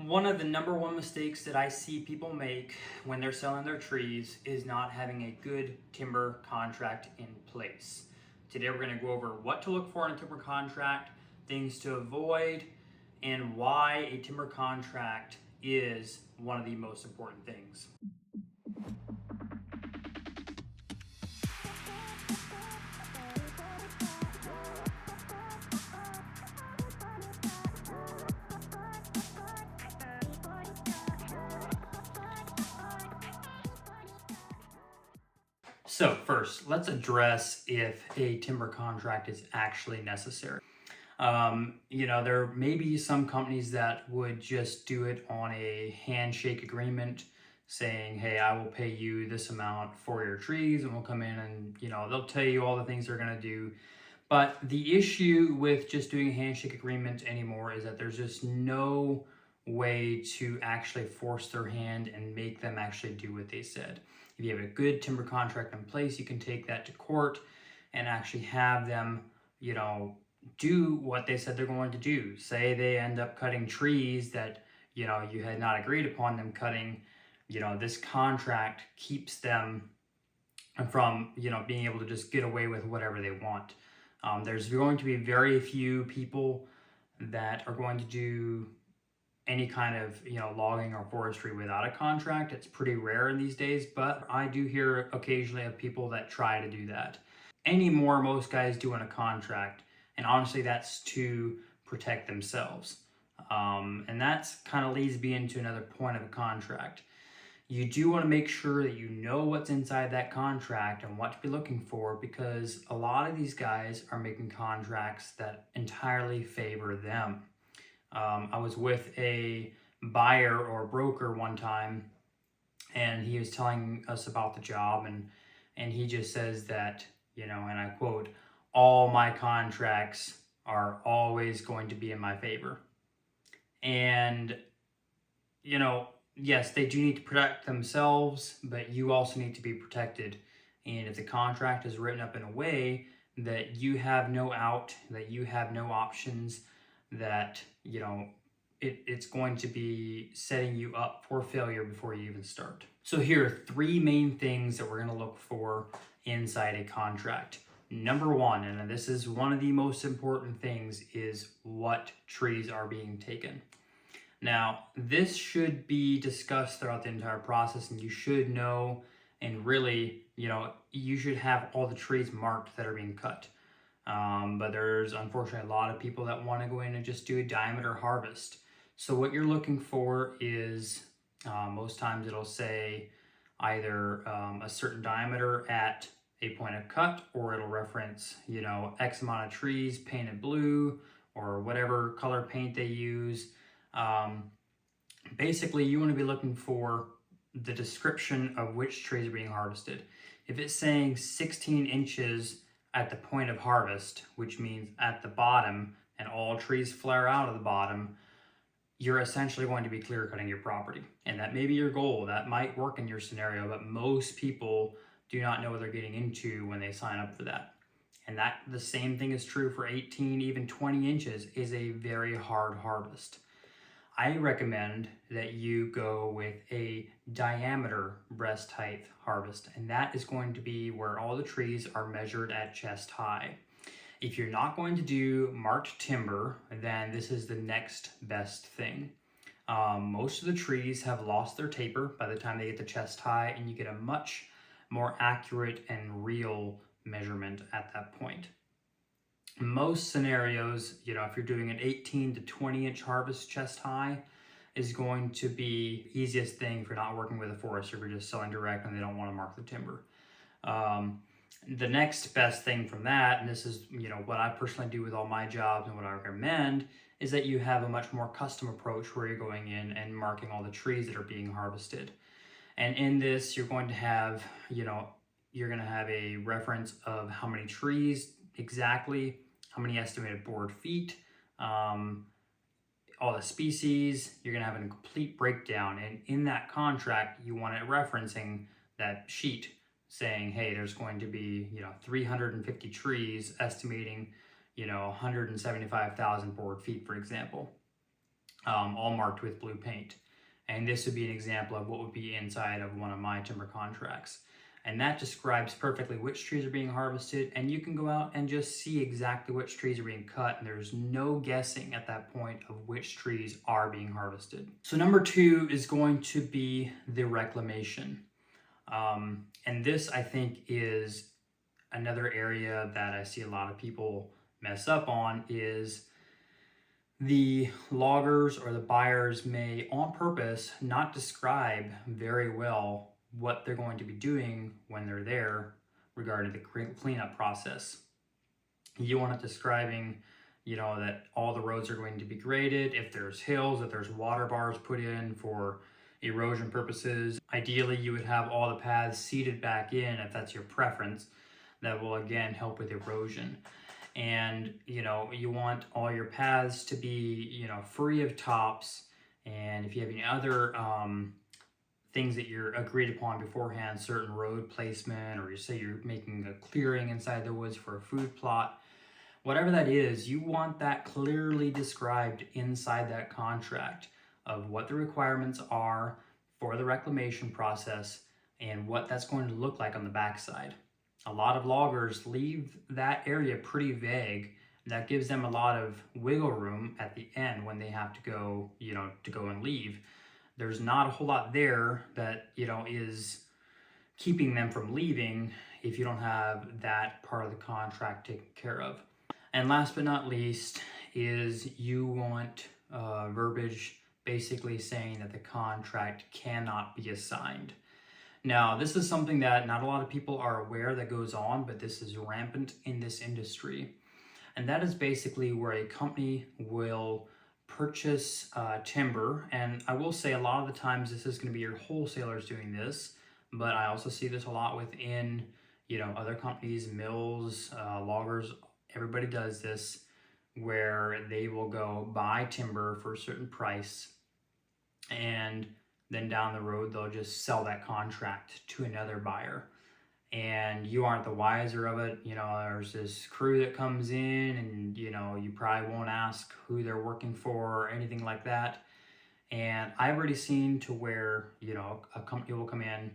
One of the number one mistakes that I see people make when they're selling their trees is not having a good timber contract in place. Today we're going to go over what to look for in a timber contract, things to avoid, and why a timber contract is one of the most important things. So first, let's address if a timber contract is actually necessary. There may be some companies that would just do it on a handshake agreement saying, hey, I will pay you this amount for your trees, and we'll come in and, they'll tell you all the things they're going to do. But the issue with just doing a handshake agreement anymore is that there's just no way to actually force their hand and make them actually do what they said. If you have a good timber contract in place, you can take that to court and actually have them, do what they said they're going to do. Say they end up cutting trees that, you had not agreed upon them cutting, this contract keeps them from, being able to just get away with whatever they want. There's going to be very few people that are going to do any kind of logging or forestry without a contract. It's pretty rare in these days, but I do hear occasionally of people that try to do that. Anymore, most guys doing a contract, and honestly that's to protect themselves. And that's kind of leads me into another point of a contract. You do want to make sure that you know what's inside that contract and what to be looking for, because a lot of these guys are making contracts that entirely favor them. I was with a buyer or broker one time, and he was telling us about the job, and he just says that, and I quote, all my contracts are always going to be in my favor. And, yes, they do need to protect themselves, but you also need to be protected. And if the contract is written up in a way that you have no out, that you have no options, that, it's going to be setting you up for failure before you even start. So here are three main things that we're going to look for inside a contract. Number one, and this is one of the most important things, is what trees are being taken. Now, this should be discussed throughout the entire process, and you should know, and really, you should have all the trees marked that are being cut. But there's unfortunately a lot of people that want to go in and just do a diameter harvest. So what you're looking for is, most times it'll say either a certain diameter at a point of cut, or it'll reference, X amount of trees painted blue, or whatever color paint they use. Basically, you want to be looking for the description of which trees are being harvested. If it's saying 16 inches at the point of harvest, which means at the bottom, and all trees flare out of the bottom, you're essentially going to be clear cutting your property. And that may be your goal. That might work in your scenario, but most people do not know what they're getting into when they sign up for that. And that the same thing is true for 18, even 20 inches is a very hard harvest. I recommend that you go with a diameter breast height harvest, and that is going to be where all the trees are measured at chest high. If you're not going to do marked timber, then this is the next best thing. Most of the trees have lost their taper by the time they get to chest high, and you get a much more accurate and real measurement at that point. Most scenarios, if you're doing an 18 to 20 inch harvest chest high, is going to be the easiest thing if you're not working with a forester, if you're just selling direct and they don't want to mark the timber. The next best thing from that, and this is what I personally do with all my jobs and what I recommend, is that you have a much more custom approach where you're going in and marking all the trees that are being harvested. And in this, you're going to have, a reference of how many trees exactly, how many estimated board feet, all the species. You're going to have a complete breakdown. And in that contract, you want it referencing that sheet saying, hey, there's going to be, 350 trees estimating, 175,000 board feet, for example. all marked with blue paint. And this would be an example of what would be inside of one of my timber contracts. And that describes perfectly which trees are being harvested, and you can go out and just see exactly which trees are being cut, and there's no guessing at that point of which trees are being harvested. So number 2 is going to be the reclamation. And this, I think, is another area that I see a lot of people mess up on. Is the loggers or the buyers may on purpose not describe very well what they're going to be doing when they're there regarding the cleanup process. You want it describing, that all the roads are going to be graded, if there's hills, if there's water bars put in for erosion purposes. Ideally, you would have all the paths seeded back in if that's your preference. That will again help with erosion. And you want all your paths to be free of tops, and if you have any other things that you're agreed upon beforehand, certain road placement, or you say you're making a clearing inside the woods for a food plot, whatever that is, you want that clearly described inside that contract of what the requirements are for the reclamation process and what that's going to look like on the backside. A lot of loggers leave that area pretty vague. That gives them a lot of wiggle room at the end when they have to go, to go and leave. There's not a whole lot there that, is keeping them from leaving if you don't have that part of the contract taken care of. And last but not least is you want verbiage basically saying that the contract cannot be assigned. Now, this is something that not a lot of people are aware that goes on, but this is rampant in this industry. And that is basically where a company will purchase timber. And I will say a lot of the times this is going to be your wholesalers doing this, but I also see this a lot within, other companies, mills, loggers. Everybody does this, where they will go buy timber for a certain price, and then down the road they'll just sell that contract to another buyer, and you aren't the wiser of it. There's this crew that comes in, and you probably won't ask who they're working for or anything like that. And I've already seen to where a company will come in,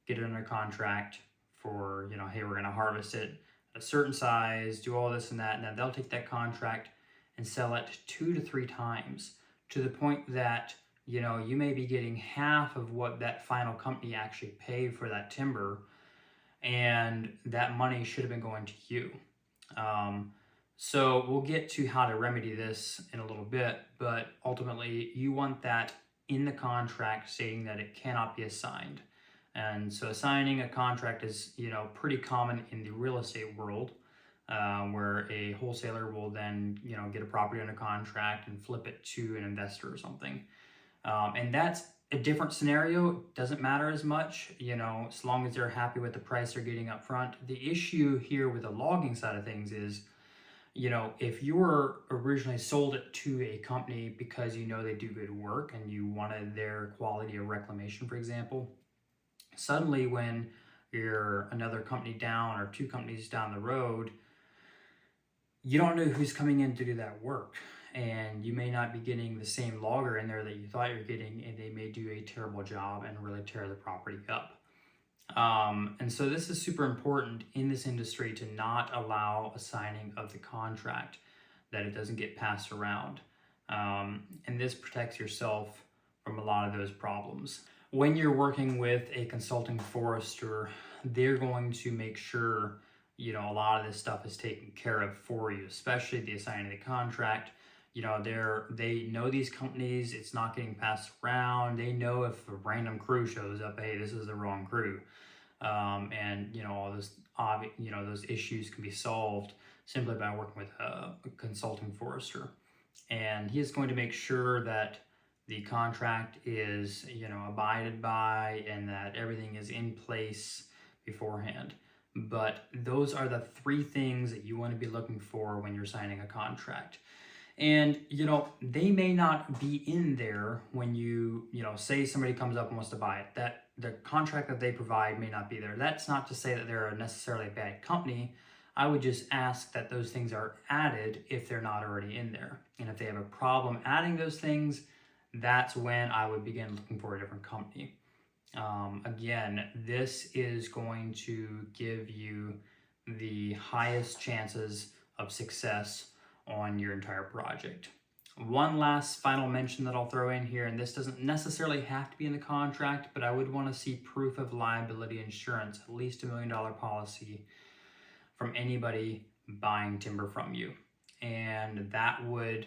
get it under contract for hey, we're going to harvest it at a certain size, do all this and that, and then they'll take that contract and sell it 2 to 3 times, to the point that you may be getting half of what that final company actually paid for that timber, and that money should have been going to you. So we'll get to how to remedy this in a little bit, but ultimately you want that in the contract stating that it cannot be assigned. And so assigning a contract is, pretty common in the real estate world, where a wholesaler will then, get a property under contract and flip it to an investor or something. And that's a different scenario. It doesn't matter as much, as long as they're happy with the price they're getting up front. The issue here with the logging side of things is, if you were originally sold it to a company because they do good work and you wanted their quality of reclamation, for example, suddenly when you're another company down or 2 companies down the road, you don't know who's coming in to do that work. And you may not be getting the same logger in there that you thought you're getting, and they may do a terrible job and really tear the property up. And so this is super important in this industry, to not allow a signing of the contract, that it doesn't get passed around. And this protects yourself from a lot of those problems. When you're working with a consulting forester, they're going to make sure, a lot of this stuff is taken care of for you, especially the assigning of the contract. They know these companies, it's not getting passed around. They know if a random crew shows up, hey, this is the wrong crew. And all this, those issues can be solved simply by working with a consulting forester. And he is going to make sure that the contract is, abided by, and that everything is in place beforehand. But those are the 3 things that you want to be looking for when you're signing a contract. And, they may not be in there when you say somebody comes up and wants to buy it. That the contract that they provide may not be there. That's not to say that they're necessarily a bad company. I would just ask that those things are added if they're not already in there. And if they have a problem adding those things, that's when I would begin looking for a different company. Again, this is going to give you the highest chances of success on your entire project. One last final mention that I'll throw in here, and this doesn't necessarily have to be in the contract, but I would want to see proof of liability insurance, at least $1 million policy from anybody buying timber from you. And that would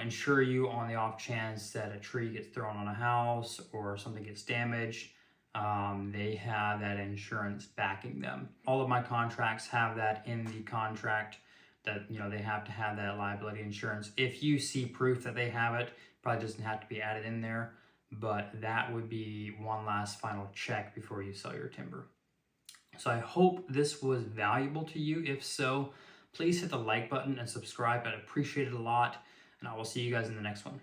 insure you on the off chance that a tree gets thrown on a house or something gets damaged. They have that insurance backing them. All of my contracts have that in the contract, that they have to have that liability insurance. If you see proof that they have it, probably doesn't have to be added in there, but that would be one last final check before you sell your timber. So I hope this was valuable to you. If so, please hit the like button and subscribe. I'd appreciate it a lot, and I will see you guys in the next one.